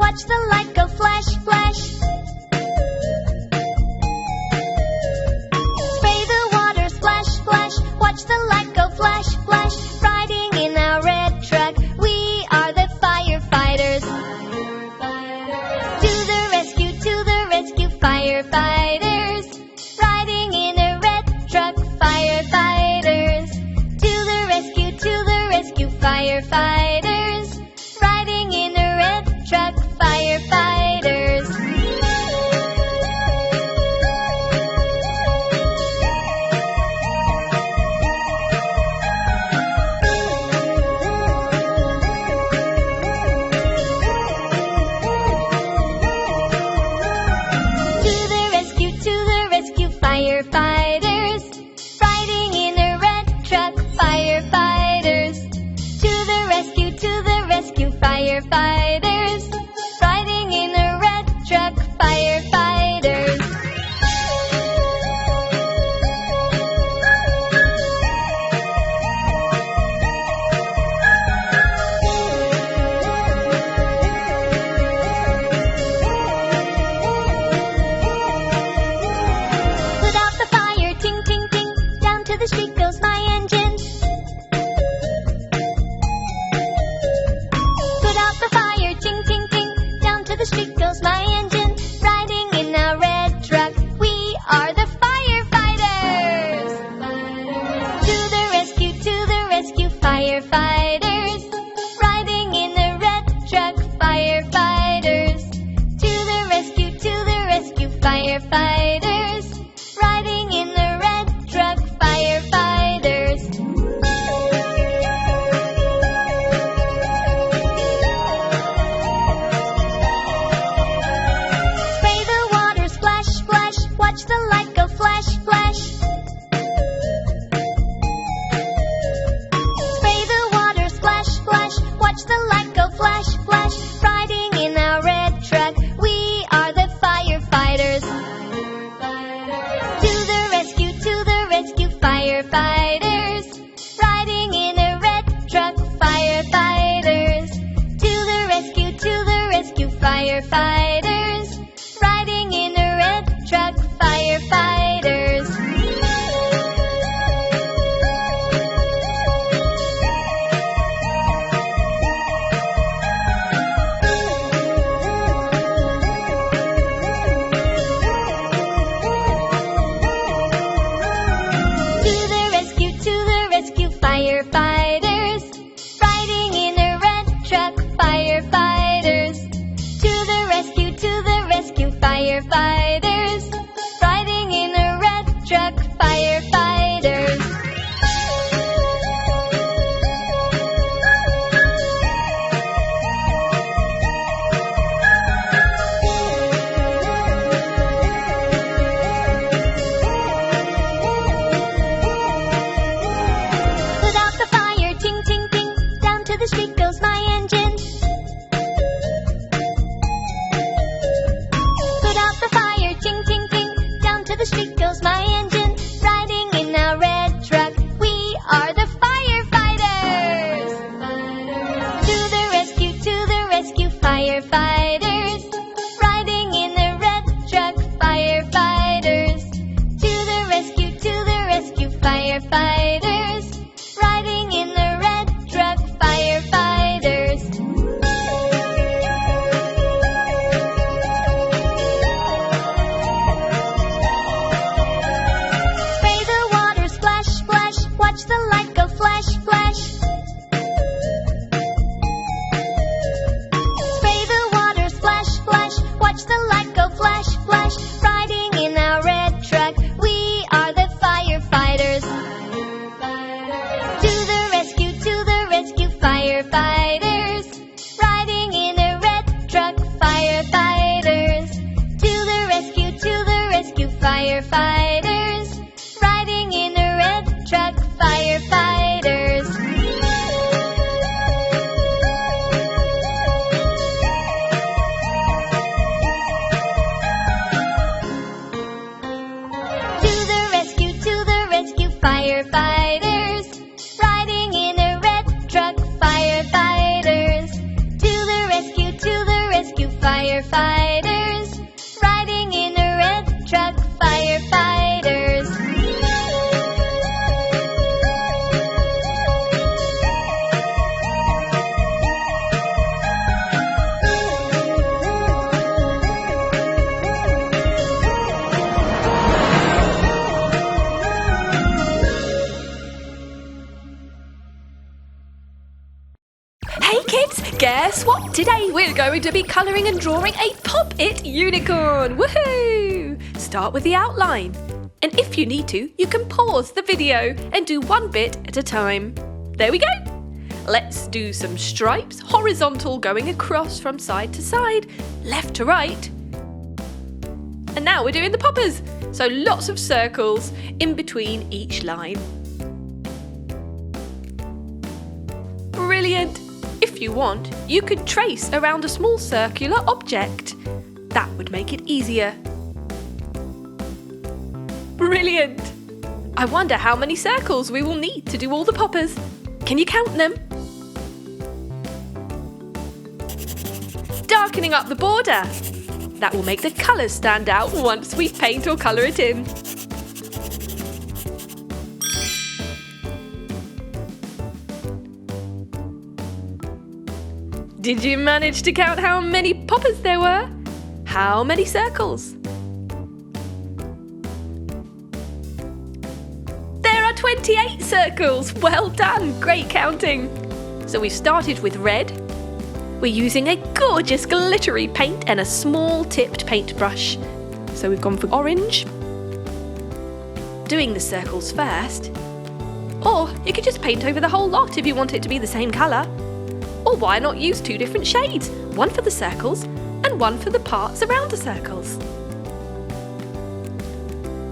watch the light go flash, flash. Spray the water, splash, splash. Watch the light go flash, flash. Riding in a red truck, we are the firefighters. To the rescue, firefighters. Riding in a red truck, firefighters. To the rescue, firefighters. Riding in a red truck, firefighters. Firefighters, riding in a red truck, firefighters. To the rescue, firefighters. Riding in a red truck, firefighters. The street goes my engine. Put out the fire, ting, ting, ting. Down to the street goes my engine. Riding in a red truck, we are the firefighters. To the rescue, firefighters. Riding in a red truck, firefighters. To the rescue, firefighters. Riding in a red truck, firefighters. Spray the water, splash, splash. Watch the light go flash, flash. Spray the water, splash, splash. Watch the light go flash, flash. Riding in a red truck, we are the firefighters. To the rescue, firefighters. Riding in a red truck, firefighters. To the rescue, firefighters. Riding in a red truck, firefighters. Firefighters, riding in a red truck, firefighters. To the rescue, firefighters, riding in a red truck, firefighters. Hey kids, guess what? Today we're going to be colouring and drawing a Pop-It unicorn. Woohoo! Start with the outline. And if you need to, you can pause the video and do one bit at a time. There we go. Let's do some stripes, horizontal going across from side to side, left to right. And now we're doing the poppers. So lots of circles in between each line. Brilliant! If you want, you could trace around a small circular object. That would make it easier. Brilliant! I wonder how many circles we will need to do all the poppers. Can you count them? Darkening up the border. That will make the colours stand out once we paint or colour it in. Did you manage to count how many poppers there were? How many circles? There are 28 circles. Well done, great counting. So we've started with red. We're using a gorgeous glittery paint and a small tipped paintbrush. So we've gone for orange. Doing the circles first. Or you could just paint over the whole lot if you want it to be the same colour. Or why not use two different shades? One for the circles and one for the parts around the circles.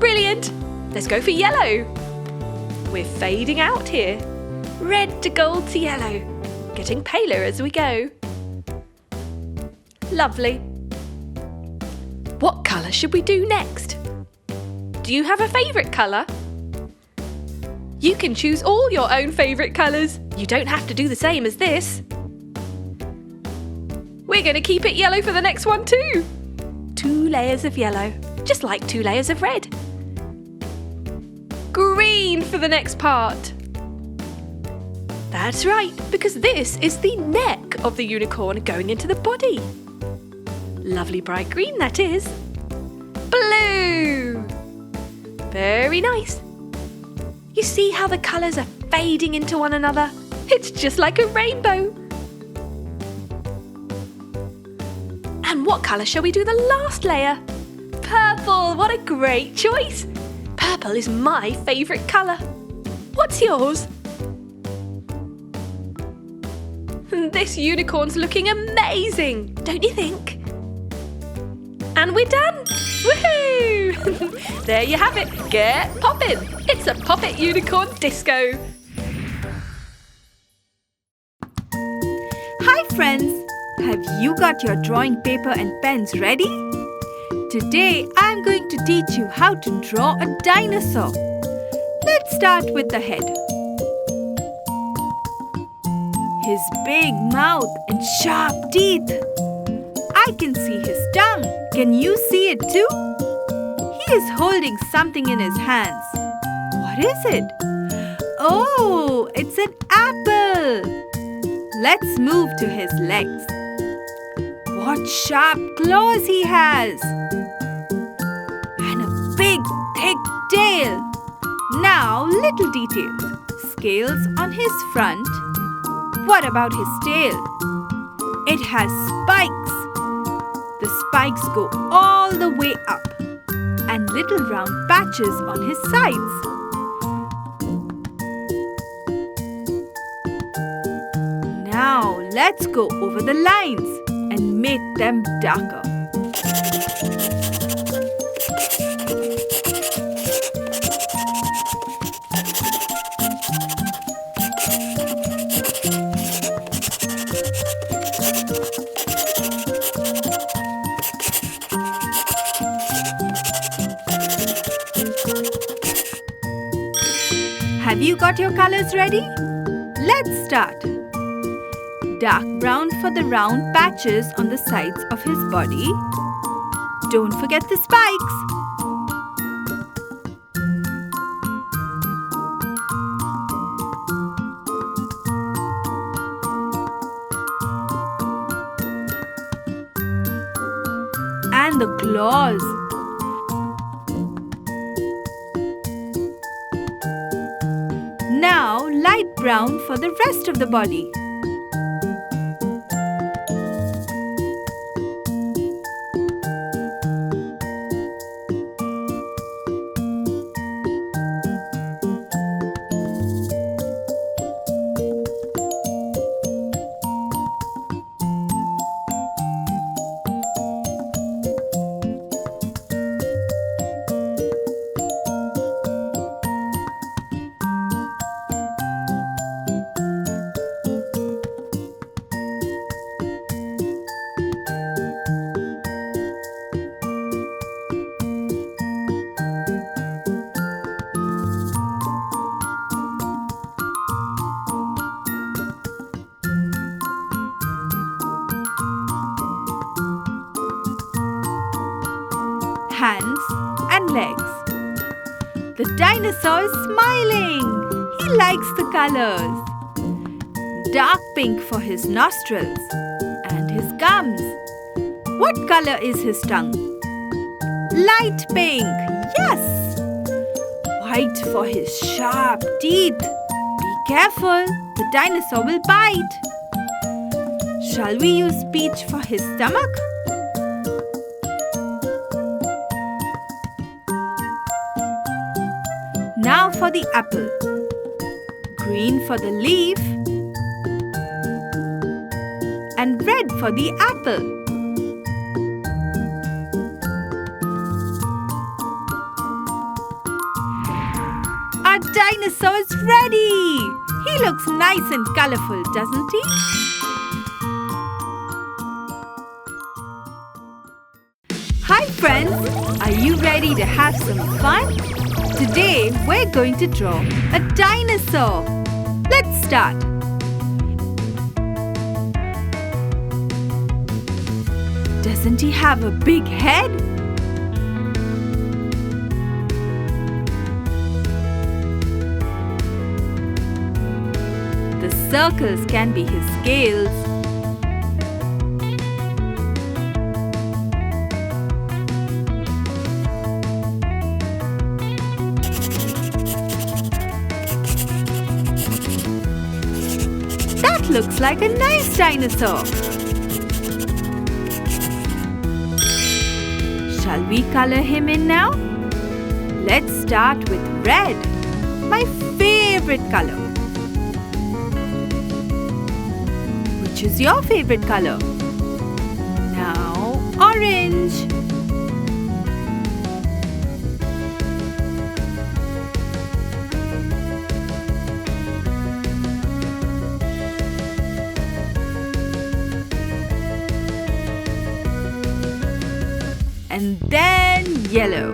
Brilliant! Let's go for yellow. We're fading out here. Red to gold to yellow. Getting paler as we go. Lovely. What colour should we do next? Do you have a favourite colour? You can choose all your own favourite colours. You don't have to do the same as this. We're going to keep it yellow for the next one too. 2 layers of yellow, just like 2 layers of red. Green for the next part. That's right, because this is the neck of the unicorn going into the body. Lovely bright green that is. Blue. Very nice. You see how the colours are fading into one another? It's just like a rainbow. And what colour shall we do the last layer? Purple, what a great choice. Purple is my favourite colour. What's yours? This unicorn's looking amazing, don't you think? And we're done! Woohoo! There you have it, get poppin'! It's a Pop-It unicorn disco! Hi friends! Have you got your drawing paper and pens ready? Today I'm going to teach you how to draw a dinosaur. Let's start with the head. His big mouth and sharp teeth. I can see his tongue. Can you see it too? He is holding something in his hands. What is it? Oh, it's an apple. Let's move to his legs. What sharp claws he has! And a big, thick tail. Now, little details. Scales on his front. What about his tail? It has spikes. The spikes go all the way up. And little round patches on his sides. Now, let's go over the lines and make them darker. Have you got your colors ready? Let's start. Dark brown for the round patches on the sides of his body. Don't forget the spikes. And the claws. Now light brown for the rest of the body. Hands and legs. The dinosaur is smiling. He likes the colors. Dark pink for his nostrils and his gums. What color is his tongue? Light pink. Yes. White for his sharp teeth. Be careful, the dinosaur will bite. Shall we use peach for his stomach? Now for the apple. Green for the leaf and red for the apple. Our dinosaur is ready! He looks nice and colorful, doesn't he? Hi friends! Are you ready to have some fun? Today, we're going to draw a dinosaur. Let's start. Doesn't he have a big head? The circles can be his scales. Looks like a nice dinosaur. Shall we color him in now? Let's start with red, my favorite color. Which is your favorite color? Now, orange. And then yellow.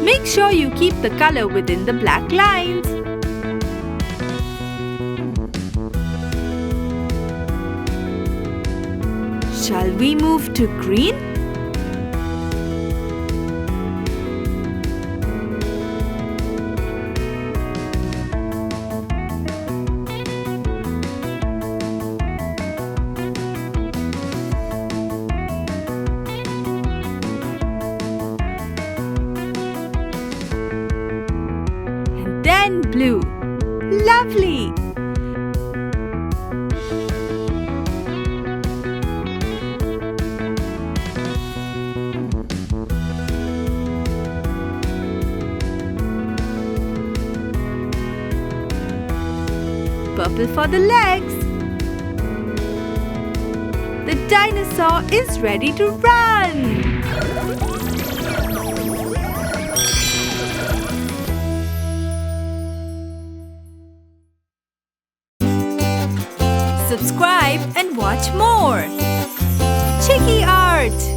Make sure you keep the color within the black lines. Shall we move to green? Then blue. Lovely! Purple for the legs. The dinosaur is ready to run! Subscribe and watch more. Chiki Art!